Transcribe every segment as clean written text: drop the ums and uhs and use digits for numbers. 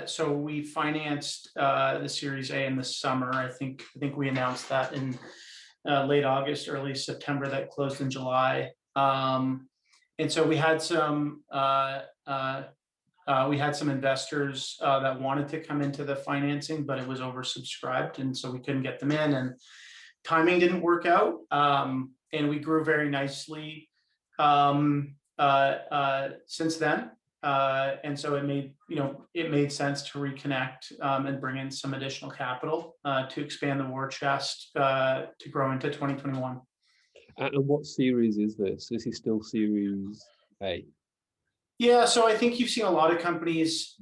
So we financed the Series A in the summer. I think we announced that in late August, early September. That closed in July. And so we had some investors that wanted to come into the financing, but it was oversubscribed, and so we couldn't get them in, and timing didn't work out. And we grew very nicely since then. And so it made sense to reconnect and bring in some additional capital to expand the war chest to grow into 2021. And what series is this? Is he still Series A? Yeah, so I think you've seen a lot of companies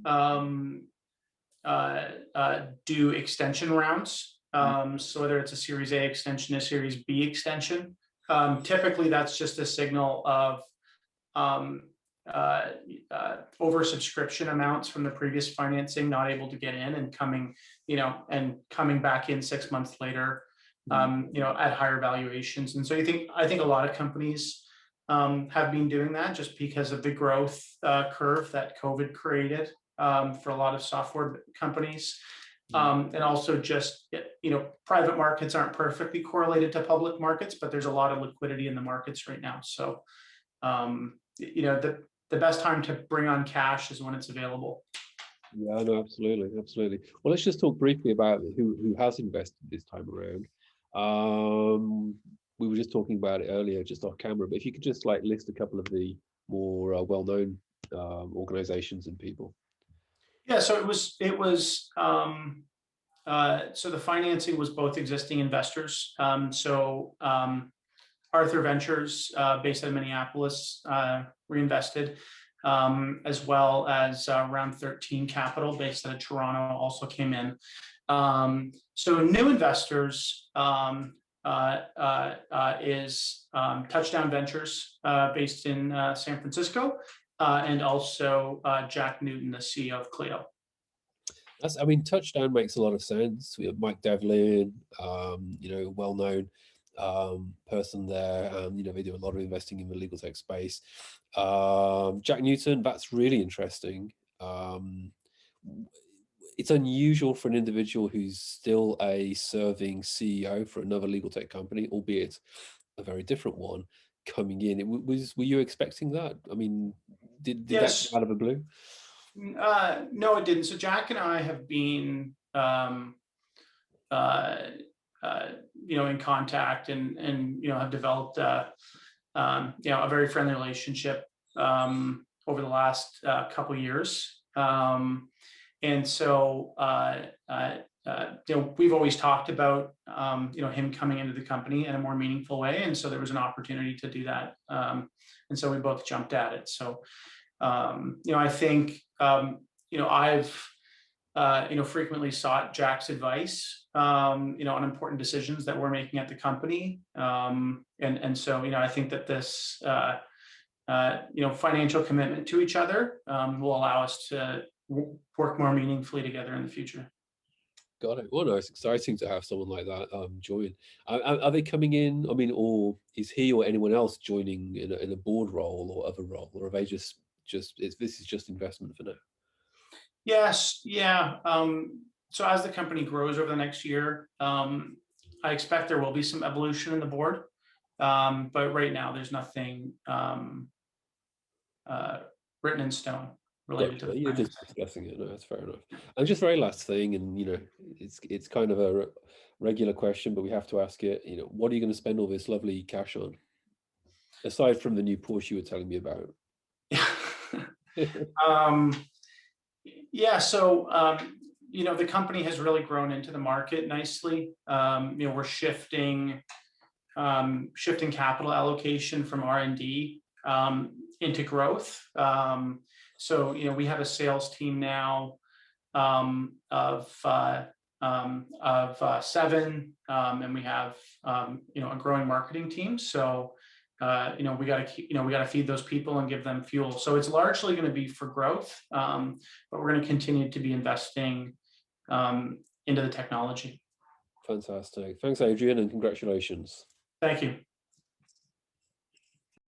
do extension rounds. So whether it's a Series A extension, a Series B extension, typically that's just a signal of oversubscription amounts from the previous financing not able to get in, and coming back in 6 months later, at higher valuations. And so I think a lot of companies have been doing that just because of the growth curve that COVID created for a lot of software companies. And also just, private markets aren't perfectly correlated to public markets, but there's a lot of liquidity in the markets right now. So, the best time to bring on cash is when it's available. Yeah, no, absolutely. Well, let's just talk briefly about who has invested this time around. We were just talking about it earlier, just off camera, but if you could just list a couple of the more well-known organizations and people. Yeah, so so the financing was both existing investors. Arthur Ventures, based out of Minneapolis, reinvested, as well as Round 13 Capital, based out of Toronto, also came in. So new investors is Touchdown Ventures, based in San Francisco, and also Jack Newton, the CEO of Clio. Touchdown makes a lot of sense. We have Mike Devlin, well-known person there. They do a lot of investing in the legal tech space. Jack Newton, that's really interesting. It's unusual for an individual who's still a serving CEO for another legal tech company, albeit a very different one, coming in. Were you expecting that? Did Yes. that come out of the blue? No, it didn't. So Jack and I have been in contact and have developed a very friendly relationship over the last couple of years. And so we've always talked about him coming into the company in a more meaningful way, and so there was an opportunity to do that, and so we both jumped at it. So I think I've frequently sought Jack's advice on important decisions that we're making at the company, and so I think that this financial commitment to each other will allow us to work more meaningfully together in the future. Got it. Well, no, it's exciting to have someone like that join. Are they coming in? Or is he or anyone else joining in a board role or other role, or are they this is just investment for now? Yes, yeah. So as the company grows over the next year, I expect there will be some evolution in the board, but right now there's nothing written in stone related to the You're just discussing it. No, that's fair enough. And just very last thing, and it's kind of a regular question, but we have to ask it. What are you going to spend all this lovely cash on, aside from the new Porsche you were telling me about? Yeah. So the company has really grown into the market nicely. We're shifting capital allocation from R&D into growth. So we have a sales team now of 7, and we have a growing marketing team. So we got to feed those people and give them fuel. So it's largely going to be for growth, but we're going to continue to be investing into the technology. Fantastic. Thanks, Adrian, and congratulations. Thank you.